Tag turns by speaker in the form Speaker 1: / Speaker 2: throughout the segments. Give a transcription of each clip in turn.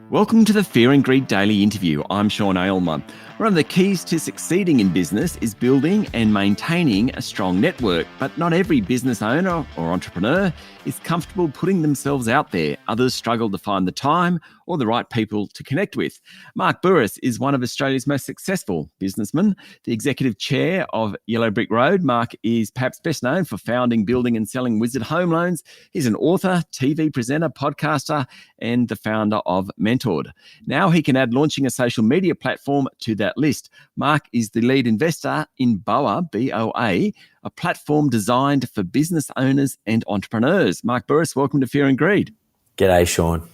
Speaker 1: Welcome to the Fear and Greed Daily Interview. I'm Sean Aylmer. One of the keys to succeeding in business is building and maintaining a strong network, but not every business owner or entrepreneur is comfortable putting themselves out there. Others struggle to find the time or the right people to connect with. Mark Bouris is one of Australia's most successful businessmen, the executive chair of Yellow Brick Road. Mark is perhaps best known for founding, building and selling Wizard Home Loans. He's an author, TV presenter, podcaster and the founder of Mentored. Now he can add launching a social media platform to that list. Mark is the lead investor in BOA, B-O-A, a platform designed for business owners and entrepreneurs. Mark Bouris, welcome to Fear and Greed.
Speaker 2: G'day, Sean.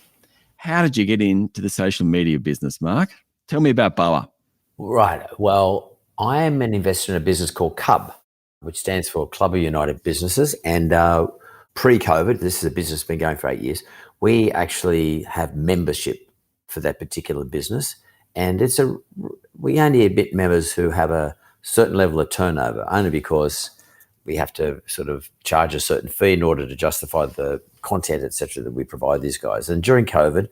Speaker 1: How did you get into the social media business, Mark? Tell me about BOA.
Speaker 2: Right. Well, I am an investor in a business called CUB, which stands for Club of United Businesses. And pre-COVID, this is a business that's been going for 8 years, we actually have membership for that particular business. And we only admit members who have a certain level of turnover, only because we have to sort of charge a certain fee in order to justify the content, et cetera, that we provide these guys. And during COVID,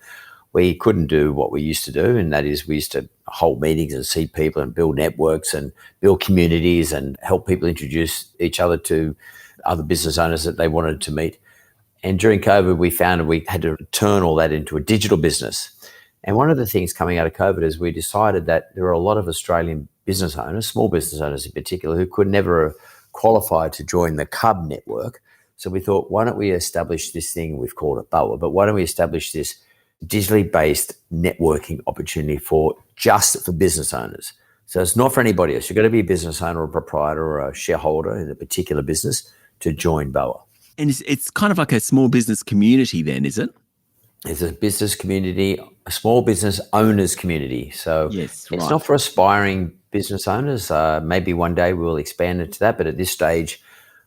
Speaker 2: we couldn't do what we used to do, and that is we used to hold meetings and see people and build networks and build communities and help people introduce each other to other business owners that they wanted to meet. And during COVID, we found we had to turn all that into a digital business. And one of the things coming out of COVID is we decided that there are a lot of Australian business owners, small business owners in particular, who could never qualify to join the CUB network. So we thought, why don't we establish this thing, we've called it BOA, but why don't we establish this digitally based networking opportunity for business owners? So it's not for anybody else. You've got to be a business owner or a proprietor or a shareholder in a particular business to join BOA.
Speaker 1: And it's kind of like a small business community then, is it?
Speaker 2: It's a business community, a small business owners community. So
Speaker 1: yes,
Speaker 2: it's not for aspiring business owners. Maybe one day we'll expand into that, but at this stage,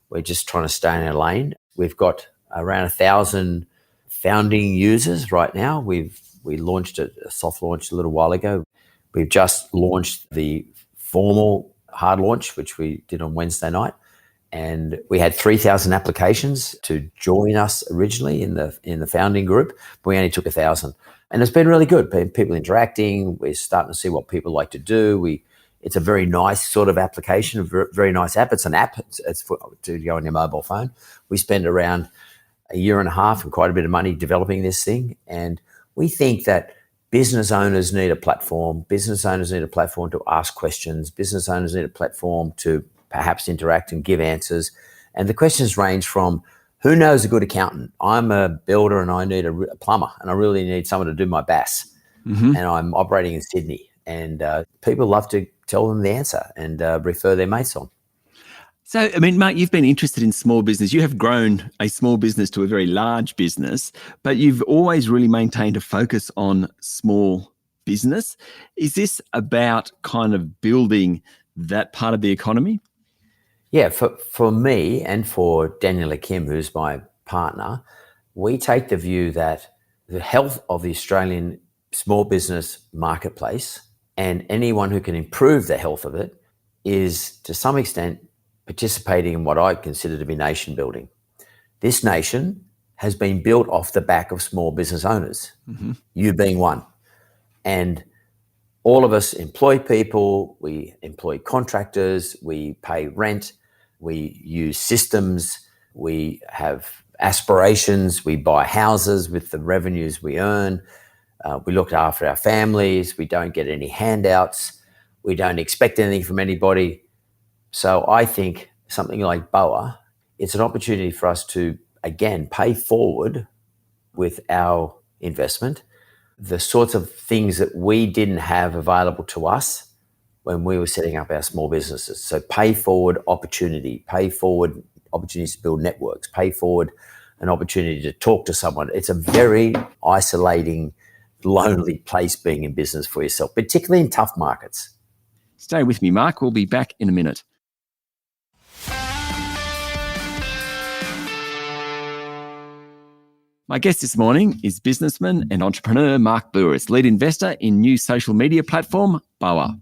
Speaker 2: we're just trying to stay in our lane. We've got around 1,000 founding users right now. We launched a soft launch a little while ago. We've just launched the formal hard launch, which we did on Wednesday night. And we had 3,000 applications to join us originally in the founding group, but we only took 1,000. And it's been really good. People interacting. We're starting to see what people like to do. It's a very nice sort of application, a very nice app. It's an app. It's to go on your mobile phone. We spent around a year and a half and quite a bit of money developing this thing. And we think that business owners need a platform. Business owners need a platform to ask questions. Business owners need a platform to perhaps interact and give answers. And the questions range from, who knows a good accountant? I'm a builder and I need a plumber and I really need someone to do my BAS. Mm-hmm. And I'm operating in Sydney. And people love to tell them the answer and refer their mates on.
Speaker 1: So, I mean, Mark, you've been interested in small business. You have grown a small business to a very large business, but you've always really maintained a focus on small business. Is this about kind of building that part of the economy?
Speaker 2: Yeah, for me and for Daniela Kim, who's my partner, we take the view that the health of the Australian small business marketplace and anyone who can improve the health of it is to some extent participating in what I consider to be nation building. This nation has been built off the back of small business owners, mm-hmm. you being one. And all of us employ people, we employ contractors, we pay rent, we use systems, we have aspirations, we buy houses with the revenues we earn, we look after our families, we don't get any handouts, we don't expect anything from anybody. So I think something like BOA, it's an opportunity for us to, again, pay forward with our investment the sorts of things that we didn't have available to us when we were setting up our small businesses. So pay forward opportunity, pay forward opportunities to build networks, pay forward an opportunity to talk to someone. It's a very isolating, lonely place being in business for yourself, particularly in tough markets.
Speaker 1: Stay with me, Mark. We'll be back in a minute. My guest this morning is businessman and entrepreneur Mark Bouris, lead investor in new social media platform BOA.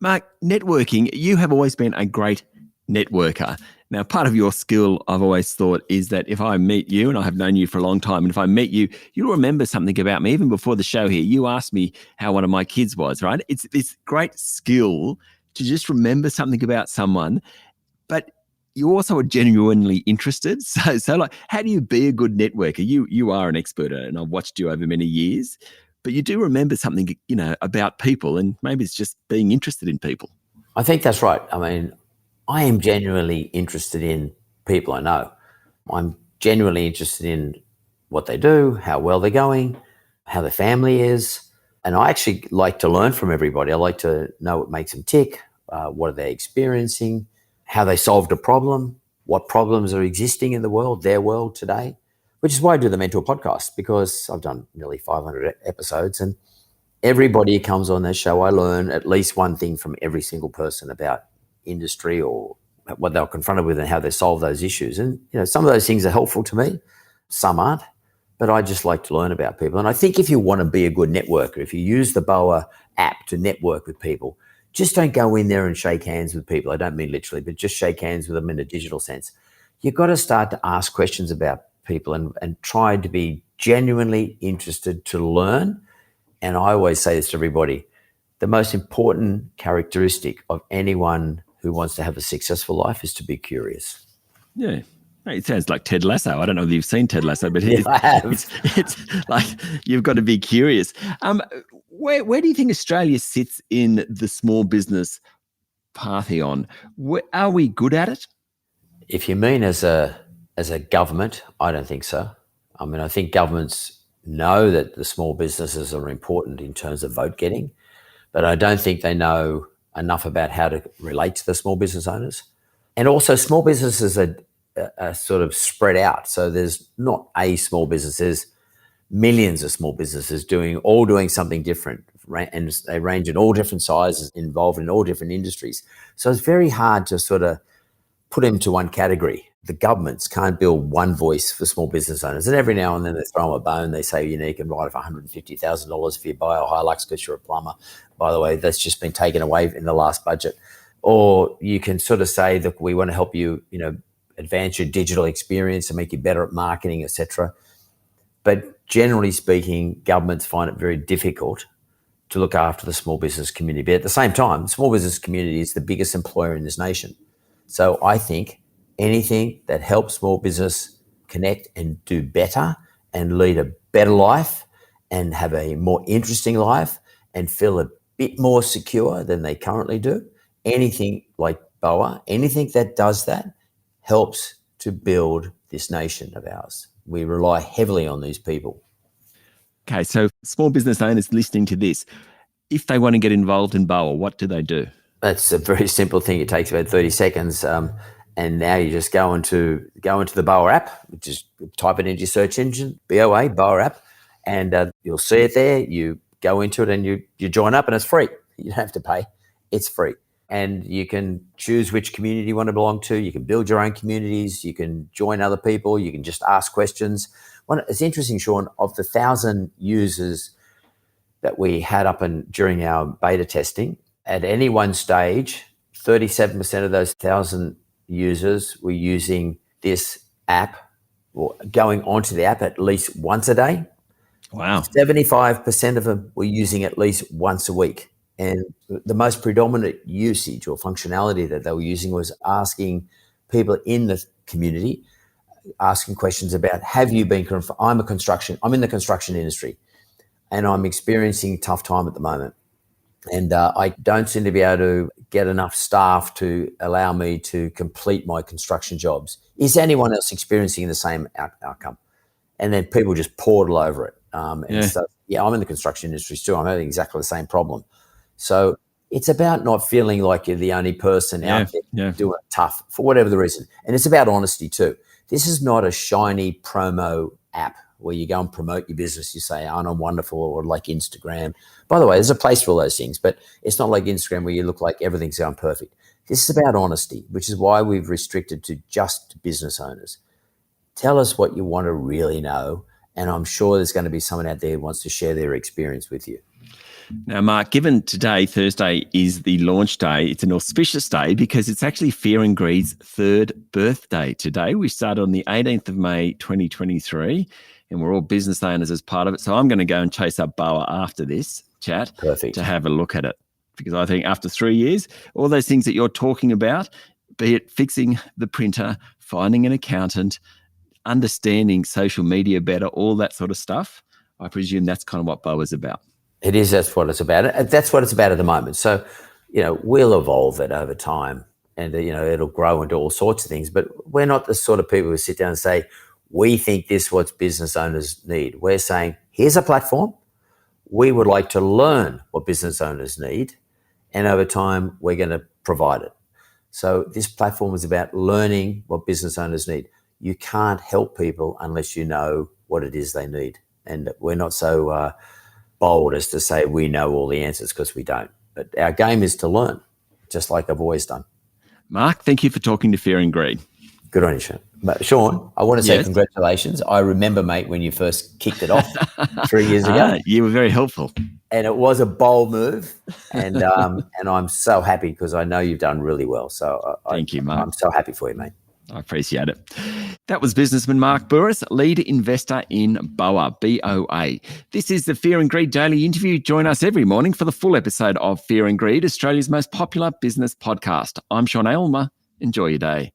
Speaker 1: Mark, networking, you have always been a great networker. Now, part of your skill, I've always thought, is that if I meet you, and I have known you for a long time, and if I meet you, you'll remember something about me. Even before the show here, you asked me how one of my kids was, right? It's this great skill to just remember something about someone, but you also are genuinely interested. So like, how do you be a good networker? You are an expert, and I've watched you over many years, but you do remember something, about people, and maybe it's just being interested in people.
Speaker 2: I think that's right. I mean, I am genuinely interested in people I know. I'm genuinely interested in what they do, how well they're going, how their family is. And I actually like to learn from everybody. I like to know what makes them tick, what are they experiencing, how they solved a problem, what problems are existing in the world, their world today, which is why I do the Mentor podcast, because I've done nearly 500 episodes, and everybody who comes on that show, I learn at least one thing from every single person about industry or what they were confronted with and how they solve those issues. And, some of those things are helpful to me, some aren't, but I just like to learn about people. And I think if you want to be a good networker, if you use the BOA app to network with people, just don't go in there and shake hands with people. I don't mean literally, but just shake hands with them in a digital sense. You've got to start to ask questions about people and try to be genuinely interested to learn. And I always say this to everybody, the most important characteristic of anyone who wants to have a successful life is to be curious.
Speaker 1: Yeah. It sounds like Ted Lasso. I don't know if you've seen Ted Lasso, but
Speaker 2: I have.
Speaker 1: It's like you've got to be curious. Where do you think Australia sits in the small business pantheon? Are we good at it?
Speaker 2: If you mean as a government, I don't think so. I mean, I think governments know that the small businesses are important in terms of vote getting, but I don't think they know enough about how to relate to the small business owners. And also small businesses are sort of spread out. So there's not a small business, there's millions of small businesses doing something different, and they range in all different sizes, involved in all different industries. So it's very hard to sort of put them to one category. The governments can't build one voice for small business owners. And every now and then they throw them a bone. They say, you can write off $150,000 if you buy a Hilux because you're a plumber. By the way, that's just been taken away in the last budget. Or you can sort of say, look, we want to help you, advance your digital experience and make you better at marketing, etc. But generally speaking, governments find it very difficult to look after the small business community. But at the same time, the small business community is the biggest employer in this nation. So I think anything that helps small business connect and do better and lead a better life and have a more interesting life and feel a bit more secure than they currently do, anything like BOA, anything that does that helps to build this nation of ours. We rely heavily on these people.
Speaker 1: Okay, so small business owners listening to this, if they want to get involved in BOA, what do they do?
Speaker 2: That's a very simple thing. It takes about 30 seconds. And now you just go into the BOA app, just type it into your search engine, BOA app, and you'll see it there. You go into it and you join up, and it's free. You don't have to pay. It's free. And you can choose which community you want to belong to. You can build your own communities. You can join other people. You can just ask questions. It's interesting, Sean, of the 1,000 users that we had up during our beta testing, at any one stage, 37% of those 1,000 users were using this app or going onto the app at least once a day.
Speaker 1: Wow.
Speaker 2: 75% of them were using at least once a week. And the most predominant usage or functionality that they were using was asking people in the community, asking questions about, have you been, I'm in the construction industry and I'm experiencing a tough time at the moment. And I don't seem to be able to get enough staff to allow me to complete my construction jobs. Is anyone else experiencing the same outcome? And then people just poured all over it. I'm in the construction industry too. I'm having exactly the same problem. So it's about not feeling like you're the only person out there doing it tough for whatever the reason. And it's about honesty too. This is not a shiny promo app where you go and promote your business. You say, oh, I'm wonderful, or like Instagram. By the way, there's a place for all those things, but it's not like Instagram where you look like everything's going perfect. This is about honesty, which is why we've restricted to just business owners. Tell us what you want to really know, and I'm sure there's going to be someone out there who wants to share their experience with you.
Speaker 1: Now, Mark, given today, Thursday, is the launch day, it's an auspicious day because it's actually Fear and Greed's third birthday today. We started on the 18th of May, 2023, and we're all business owners as part of it. So I'm going to go and chase up Boa after this chat to have a look at it. Because I think after 3 years, all those things that you're talking about, be it fixing the printer, finding an accountant, understanding social media better, all that sort of stuff, I presume that's kind of what Boa's about.
Speaker 2: It is. That's what it's about. That's what it's about at the moment. So, we'll evolve it over time and, it'll grow into all sorts of things. But we're not the sort of people who sit down and say, we think this is what business owners need. We're saying, here's a platform. We would like to learn what business owners need. And over time, we're going to provide it. So this platform is about learning what business owners need. You can't help people unless you know what it is they need. And we're not so bold as to say we know all the answers, because we don't. But our game is to learn, just like I've always done.
Speaker 1: Mark, thank you for talking to Fear and Greed.
Speaker 2: Good on you, Sean. But Sean, I want to say congratulations. I remember, mate, when you first kicked it off 3 years ago.
Speaker 1: You were very helpful.
Speaker 2: And it was a bold move. And and I'm so happy because I know you've done really well. So
Speaker 1: thank you, Mark.
Speaker 2: I'm so happy for you, mate.
Speaker 1: I appreciate it. That was businessman Mark Bouris, lead investor in Boa, BOA. This is the Fear and Greed Daily Interview. Join us every morning for the full episode of Fear and Greed, Australia's most popular business podcast. I'm Sean Aylmer. Enjoy your day.